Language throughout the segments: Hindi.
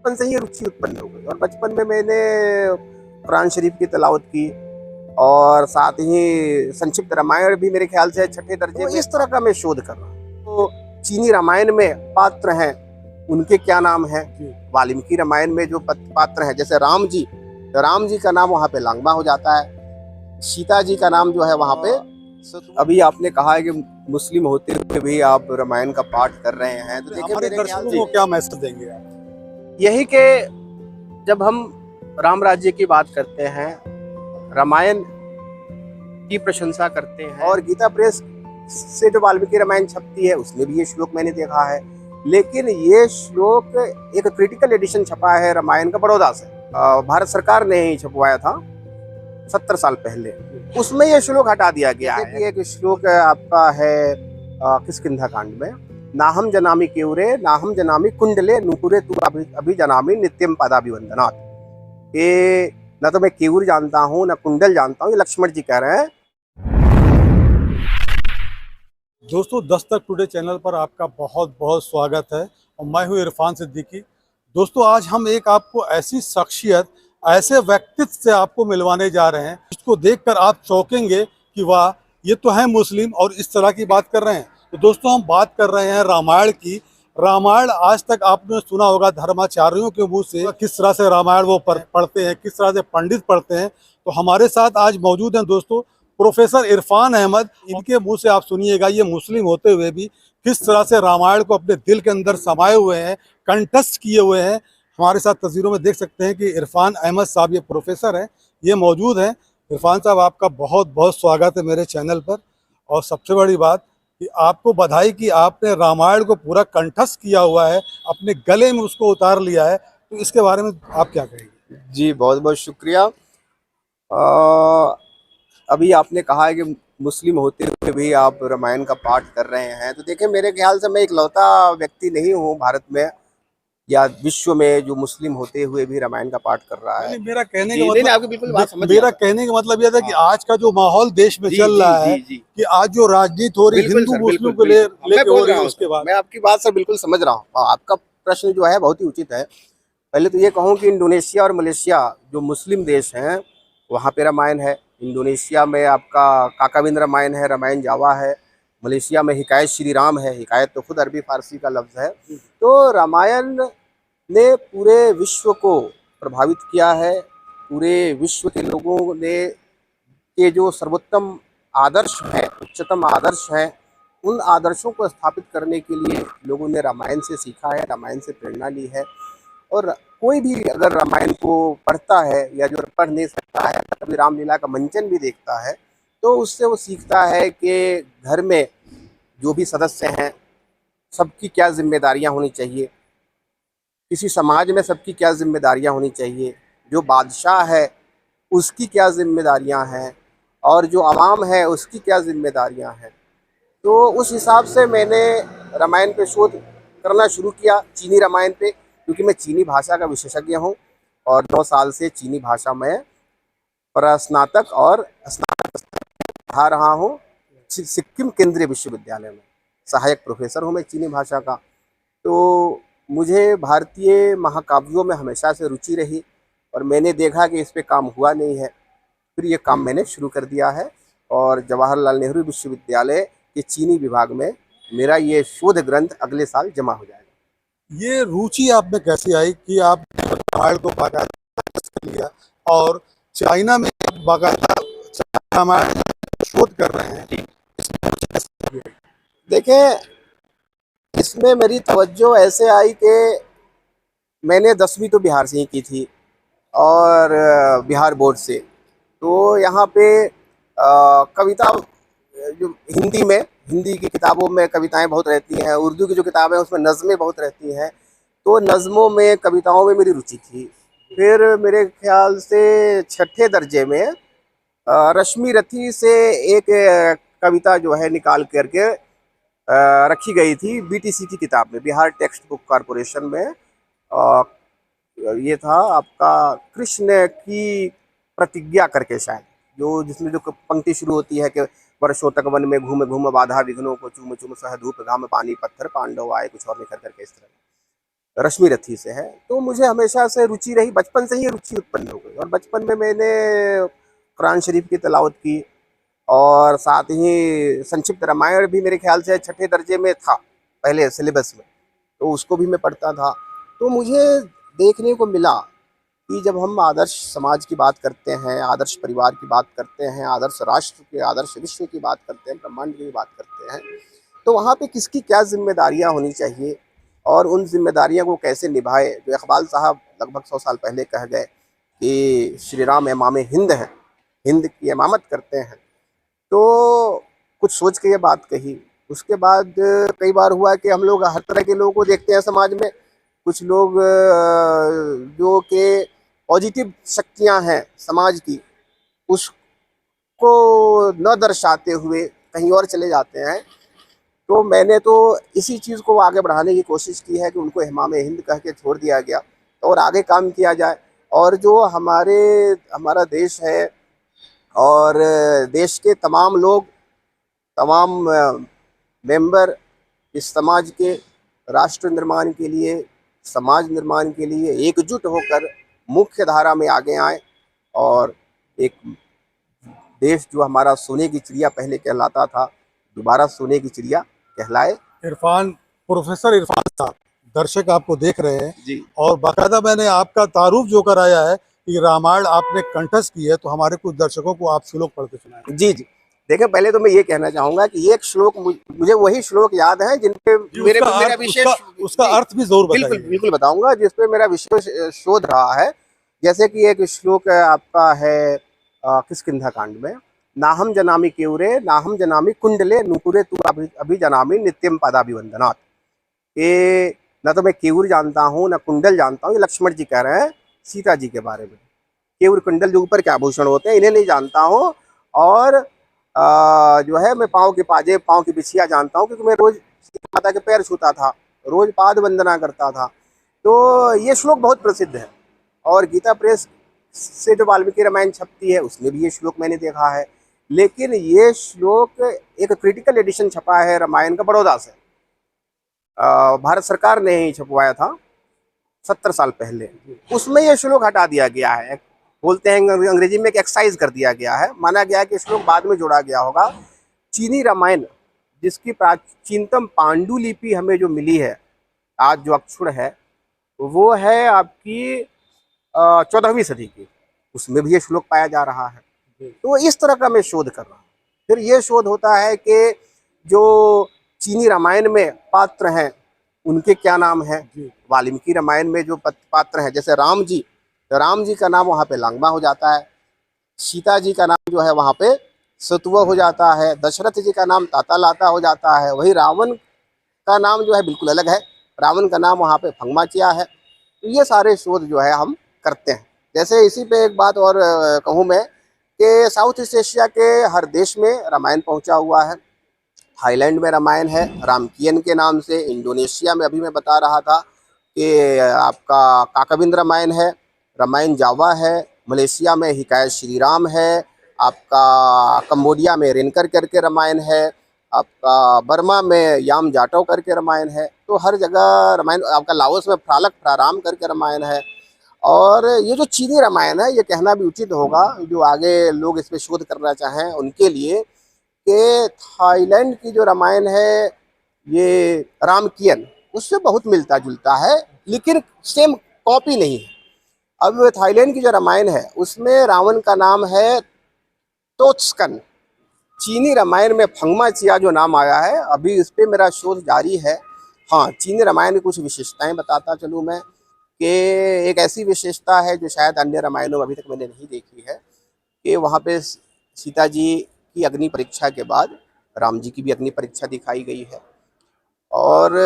बचपन से ही रुचि उत्पन्न हो गई और बचपन में मैंने कुरान शरीफ की तिलावत की और साथ ही संक्षिप्त रामायण भी मेरे ख्याल से छठे दर्जे में। इस तरह का मैं शोध कर रहा हूँ। तो चीनी रामायण में पात्र हैं, उनके क्या नाम है। वाल्मीकि रामायण में जो पात्र हैं, जैसे राम जी, तो राम जी का नाम वहाँ पे लांगबा हो जाता है। सीता जी का नाम जो है वहाँ पे। अभी आपने कहा है कि मुस्लिम होते हुए भी आप रामायण का पाठ कर रहे हैं, तो देखिए हमारे मेरे ख्याल दर्शकों से को क्या मैसेज देंगे आप? यही कि जब हम राम राज्य की बात करते हैं, रामायण की प्रशंसा करते हैं, और गीता प्रेस से जो वाल्मीकि रामायण छपती है उसमें भी ये श्लोक मैंने देखा है, लेकिन ये श्लोक एक क्रिटिकल एडिशन छपा है रामायण का बड़ौदा से। भारत सरकार ने ही छपवाया था 70 साल पहले। उसमें ये श्लोक हटा दिया गया है। एक श्लोक आपका है किष्किंधा कांड में, नाहम जनामि केवरे नाहम जनामि कुंडले नूपुरे तू अभी जनामि नित्यम पदाभिवंदनात्। ये न तो मैं केवूर जानता हूँ न कुंडल जानता हूँ, ये लक्ष्मण जी कह रहे हैं। दोस्तों, 10 तक टुडे चैनल पर आपका बहुत बहुत स्वागत है और मैं हूँ इरफान सिद्दीकी। दोस्तों, आज हम एक आपको ऐसी शख्सियत, ऐसे व्यक्तित्व से आपको मिलवाने जा रहे हैं जिसको देखकर आप चौंकेंगे कि वाह, ये तो है मुस्लिम और इस तरह की बात कर रहे हैं। तो दोस्तों, हम बात कर रहे हैं रामायण की। रामायण आज तक आपने सुना होगा धर्माचार्यों के मुंह से, किस तरह से रामायण वो पढ़ते हैं, किस तरह से पंडित पढ़ते हैं। तो हमारे साथ आज मौजूद हैं दोस्तों प्रोफेसर इरफान अहमद। इनके मुंह से आप सुनिएगा ये मुस्लिम होते हुए भी किस तरह से रामायण को अपने दिल के अंदर समाये हुए हैं, कंठस्थ किए हुए हैं। हमारे साथ तस्वीरों में देख सकते हैं कि इरफान अहमद साहब ये प्रोफेसर हैं, ये मौजूद हैं। इरफान साहब, आपका बहुत बहुत स्वागत है मेरे चैनल पर। और सबसे बड़ी बात कि आपको बधाई कि आपने रामायण को पूरा कंठस्थ किया हुआ है, अपने गले में उसको उतार लिया है। तो इसके बारे में आप क्या कहेंगे? जी बहुत बहुत शुक्रिया। अभी आपने कहा है कि मुस्लिम होते हुए भी आप रामायण का पाठ कर रहे हैं, तो देखिए मेरे ख्याल से मैं इकलौता व्यक्ति नहीं हूँ भारत में या विश्व में जो मुस्लिम होते हुए भी रामायण का पाठ कर रहा है। मेरा कहने जी, का नहीं, मतलब आपकी बिल्कुल बात समझ मेरा कहने का मतलब यह था कि आज का जो माहौल देश में चल रहा है कि आज जो राजनीति हो रही हिंदू मुस्लिम को लेके हो रही है, उसके बाद मैं आपकी बात से बिल्कुल समझ रहा हूँ। आपका प्रश्न जो है बहुत ही उचित है। पहले तो ये कहूँ कि इंडोनेशिया और मलेशिया जो मुस्लिम देश हैं वहाँ पे रामायण है। इंडोनेशिया में आपका काकाविन रामायण है, रामायण जावा है। मलेशिया में हिकायत श्री राम है। हिकायत तो खुद अरबी फारसी का लफ्ज़ है। तो रामायण ने पूरे विश्व को प्रभावित किया है। पूरे विश्व के लोगों ने के जो सर्वोत्तम आदर्श हैं, उच्चतम आदर्श हैं, उन आदर्शों को स्थापित करने के लिए लोगों ने रामायण से सीखा है, रामायण से प्रेरणा ली है। और कोई भी अगर रामायण को पढ़ता है या जो पढ़ नहीं सकता है, कभी रामलीला का मंचन भी देखता है, तो उससे वो सीखता है कि घर में जो भी सदस्य हैं सबकी क्या जिम्मेदारियां होनी चाहिए, किसी समाज में सबकी क्या जिम्मेदारियां होनी चाहिए, जो बादशाह है उसकी क्या जिम्मेदारियां हैं और जो आवाम है उसकी क्या जिम्मेदारियां हैं। तो उस हिसाब से मैंने रामायण पे शोध करना शुरू किया, चीनी रामायण पे, क्योंकि मैं चीनी भाषा का विशेषज्ञ हूँ और 9 साल से चीनी भाषा में प्रस्नातक और स्नातक पढ़ा रहा हूँ सिक्किम केंद्रीय विश्वविद्यालय में। सहायक प्रोफेसर हूँ मैं चीनी भाषा का। तो मुझे भारतीय महाकाव्यों में हमेशा से रुचि रही और मैंने देखा कि इस पे काम हुआ नहीं है, फिर ये काम मैंने शुरू कर दिया है और जवाहरलाल नेहरू विश्वविद्यालय के चीनी विभाग में मेरा ये शोध ग्रंथ अगले साल जमा हो जाएगा। ये रुचि आप में कैसे आई कि आप रामायण को बाकायदा लिया और चाइना में बाकायदा रामायण शोध कर रहे हैं? देखें, इसमें मेरी तवज्जो ऐसे आई कि मैंने 10वीं तो बिहार से ही की थी और बिहार बोर्ड से। तो यहाँ पे कविता जो हिंदी की किताबों में कविताएं बहुत रहती हैं, उर्दू की जो किताबें हैं उसमें नज़में बहुत रहती हैं। तो नज़मों में, कविताओं में मेरी रुचि थी। फिर मेरे ख्याल से छठे दर्जे में रश्मि रथी से एक कविता जो है निकाल करके रखी गई थी बीटीसी की किताब में, बिहार टेक्स्ट बुक कॉरपोरेशन में। ये था आपका कृष्ण की प्रतिज्ञा करके, शायद, जो जिसमें जो पंक्ति शुरू होती है कि वर्षों तक वन में घूम घूम बाधा विघ्नों को चूम चूम सह धूप घाम पानी पत्थर पांडव आए, कुछ और निकल करके इस तरह। रश्मि रथी से है। तो मुझे हमेशा से रुचि रही, बचपन से ही रुचि उत्पन्न हो गई, और बचपन में मैंने कुरान शरीफ की तिलावत की, और साथ ही संक्षिप्त रामायण भी मेरे ख्याल से छठे दर्जे में था पहले सिलेबस में, तो उसको भी मैं पढ़ता था। तो मुझे देखने को मिला कि जब हम आदर्श समाज की बात करते हैं, आदर्श परिवार की बात करते हैं, आदर्श राष्ट्र के, आदर्श विश्व की बात करते हैं, ब्रह्मांड की बात करते हैं, तो वहाँ पे किसकी क्या जिम्मेदारियाँ होनी चाहिए और उन जिम्मेदारियों को कैसे निभाए। जो इकबाल साहब लगभग 100 साल पहले कह गए कि श्री राम इमाम हिंद हैं, हिंद की इमामत करते हैं, तो कुछ सोच के ये बात कही। उसके बाद कई बार हुआ कि हम लोग हर तरह के लोगों को देखते हैं समाज में। कुछ लोग जो कि पॉजिटिव शक्तियां हैं समाज की, उसको न दर्शाते हुए कहीं और चले जाते हैं। तो मैंने तो इसी चीज़ को आगे बढ़ाने की कोशिश की है कि उनको इमाम हिंद कह के छोड़ दिया गया और आगे काम किया जाए। और जो हमारा देश है और देश के तमाम लोग, तमाम मेंबर इस समाज के राष्ट्र निर्माण के लिए, समाज निर्माण के लिए एकजुट होकर मुख्य धारा में आगे आए, और एक देश जो हमारा सोने की चिड़िया पहले कहलाता था, दोबारा सोने की चिड़िया कहलाए। इरफान, प्रोफेसर इरफान साहब, दर्शक आपको देख रहे हैं जी और बाकायदा मैंने आपका तारुफ जो कराया है कि रामायण आपने कंठस्थ की है, तो हमारे कुछ दर्शकों को आप श्लोक पढ़ के सुनाएं। जी जी। देखिए, पहले तो मैं ये कहना चाहूंगा कि एक श्लोक मुझे वही श्लोक याद है जिन पे मेरा विशेष उसका अर्थ भी जरूर बिल्कुल बताइए। बिल्कुल बताऊंगा, जिस पे मेरा विशेष शोध रहा है। जैसे कि एक श्लोक आपका है किष्किंधा कांड में, नाहम जनामि केवरे नाहम जनामि कुंडले नूपुरे तू अभी जनामि नित्यम पादाभिवंदनात्। ये न तो मैं केवूर जानता हूँ न कुंडल जानता हूँ, ये लक्ष्मण जी कह रहे हैं सीता जी के बारे में। केवूर कुंडल जो ऊपर के आभूषण होते हैं, इन्हें नहीं जानता हूँ। और जो है मैं पाँव के पाजे, पाँव की बिछिया जानता हूँ, क्योंकि मैं रोज सीता माता के पैर छूता था, रोज पाद वंदना करता था। तो ये श्लोक बहुत प्रसिद्ध है, और गीता प्रेस से जो वाल्मीकि रामायण छपती है उसमें भी ये श्लोक मैंने देखा है। लेकिन ये श्लोक एक क्रिटिकल एडिशन छपा है रामायण का बड़ौदा से, भारत सरकार ने ही छपवाया था 70 साल पहले। उसमें ये श्लोक हटा दिया गया है, बोलते हैं अंग्रेजी में, एक एक्साइज कर दिया गया है। माना गया कि श्लोक बाद में जोड़ा गया होगा। चीनी रामायण, जिसकी प्राचीनतम पांडुलिपि हमें जो मिली है, आज जो अक्षर है, वो है आपकी 14वीं सदी की, उसमें भी ये श्लोक पाया जा रहा है। तो इस तरह का मैं शोध कर रहा हूँ। फिर ये शोध होता है कि जो चीनी रामायण में पात्र हैं उनके क्या नाम हैं। वाल्मीकि रामायण में जो पात्र हैं, जैसे राम जी, तो राम जी का नाम वहाँ पे लांगमा हो जाता है, सीता जी का नाम जो है वहाँ पे सतुआ हो जाता है, दशरथ जी का नाम ताता लाता हो जाता है। वही रावण का नाम जो है बिल्कुल अलग है, रावण का नाम वहाँ पे फंगमाचिया है। तो ये सारे शोध जो है हम करते हैं। जैसे इसी पे एक बात और कहूँ मैं कि साउथ ईस्ट एशिया के हर देश में रामायण पहुँचा हुआ है। थाईलैंड में रामायण है रामकियन के नाम से, इंडोनेशिया में अभी मैं बता रहा था कि आपका काकाबिन रामायण है, रामायण जावा है, मलेशिया में हिकायत श्री राम है, आपका कंबोडिया में रेनकर करके रामायण है, आपका बर्मा में याम जाटो करके रामायण है। तो हर जगह रामायण, आपका लाओस में फ्रालक फ्राराम करके रामायण है। और ये जो चीनी रामायण है, ये कहना भी उचित होगा जो आगे लोग इस पर शोध करना चाहें उनके लिए, कि थाईलैंड की जो रामायण है ये रामकियन, उससे बहुत मिलता जुलता है, लेकिन सेम कॉपी नहीं है। अब थाईलैंड की जो रामायण है उसमें रावण का नाम है तोत्स्कन, चीनी रामायण में फंगमाचिया जो नाम आया है। अभी इस पर मेरा शोध जारी है। हाँ, चीनी रामायण की कुछ विशेषताएं बताता चलूँ मैं, कि एक ऐसी विशेषता है जो शायद अन्य रामायणों में अभी तक मैंने नहीं देखी है, कि वहाँ पे सीता जी की अग्नि परीक्षा के बाद राम जी की भी अग्नि परीक्षा दिखाई गई है। और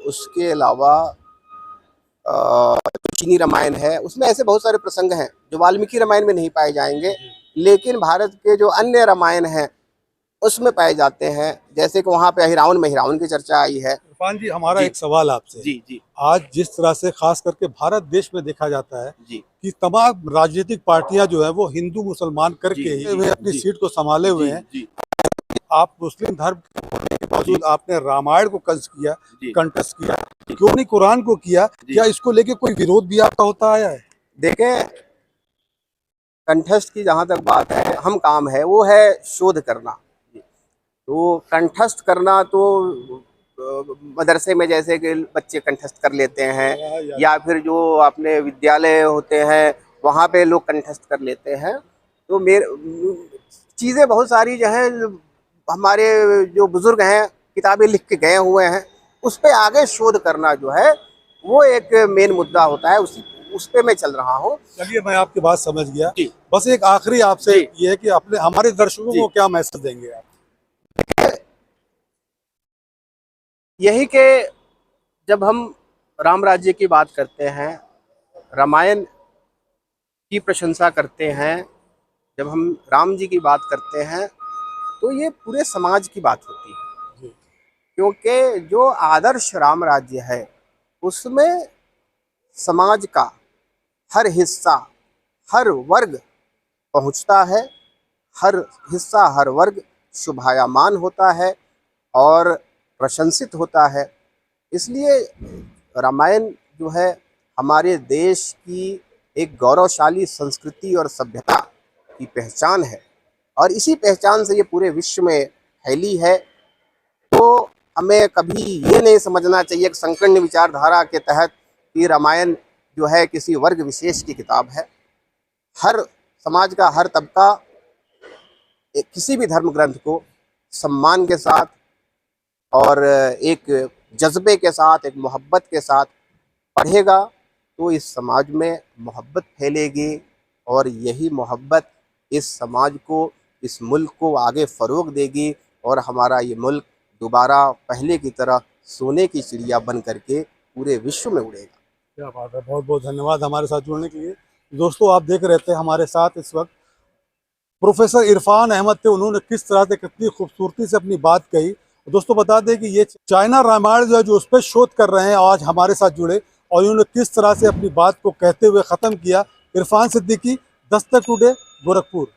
उसके अलावा चीनी रामायण है उसमें ऐसे बहुत सारे प्रसंग हैं जो वाल्मीकि रामायण में नहीं पाए जाएंगे, लेकिन भारत के जो अन्य रामायण हैं उसमें पाए जाते हैं। जैसे कि वहाँ पे अहिरावण में हिरावण की चर्चा आई है। इरफान जी, हमारा जी, एक सवाल आपसे। जी जी आज जिस तरह से खास करके भारत देश में देखा जाता है जी कि तमाम राजनीतिक पार्टियां जो है वो हिंदू मुसलमान करके जी, ही वे अपनी जी, सीट को संभाले हुए हैं। जी आप मुस्लिम धर्म के होने के बावजूद आपने रामायण को कंठस्थ किया, जी कंठस्थ किया। क्यों नहीं कुरान को किया? क्या इसको लेके कोई विरोध भी आपका होता आया है? देखें, कंठस्थ की जहाँ तक बात है, हम काम है वो है शोध करना। तो कंठस्थ करना तो मदरसे में जैसे कि बच्चे कंठस्थ कर लेते हैं, या फिर जो अपने विद्यालय होते हैं वहाँ पे लोग कंठस्थ कर लेते हैं। तो मेरे चीज़ें बहुत सारी जो है, हमारे जो बुजुर्ग हैं किताबें लिख के गए हुए हैं, उस पे आगे शोध करना जो है वो एक मेन मुद्दा होता है, उस पे मैं चल रहा हूँ। चलिए, मैं आपकी बात समझ गया। जी। बस एक आखिरी आपसे जी। ये है कि अपने हमारे दर्शकों जी। को क्या मैसेज देंगे आप? यही कि जब हम राम राज्य की बात करते हैं, रामायण की प्रशंसा करते हैं, जब हम राम जी की बात करते हैं, तो ये पूरे समाज की बात होती है। जी। क्योंकि जो आदर्श राम राज्य है उसमें समाज का हर हिस्सा, हर वर्ग पहुंचता है, हर हिस्सा, हर वर्ग शुभायमान होता है और प्रशंसित होता है। इसलिए रामायण जो है हमारे देश की एक गौरवशाली संस्कृति और सभ्यता की पहचान है, और इसी पहचान से ये पूरे विश्व में फैली है। तो हमें कभी ये नहीं समझना चाहिए कि संकीर्ण विचारधारा के तहत कि रामायण जो है किसी वर्ग विशेष की किताब है। हर समाज का हर तबका किसी भी धर्म ग्रंथ को सम्मान के साथ और एक जज्बे के साथ, एक मोहब्बत के साथ पढ़ेगा तो इस समाज में मोहब्बत फैलेगी, और यही मोहब्बत इस समाज को, इस मुल्क को आगे फ़रोग देगी, और हमारा ये मुल्क दोबारा पहले की तरह सोने की चिड़िया बन करके पूरे विश्व में उड़ेगा। क्या बात है, बहुत बहुत धन्यवाद हमारे साथ जुड़ने के लिए। दोस्तों, आप देख रहे थे हमारे साथ इस वक्त प्रोफेसर इरफान अहमद थे। उन्होंने किस तरह से कितनी खूबसूरती से अपनी बात कही। दोस्तों, बता दें कि ये चाइना रामायण जो है, जो उस पर शोध कर रहे हैं, आज हमारे साथ जुड़े और इन्होंने किस तरह से अपनी बात को कहते हुए ख़त्म किया। इरफान सिद्दीकी, दस्तक टुडे, गोरखपुर।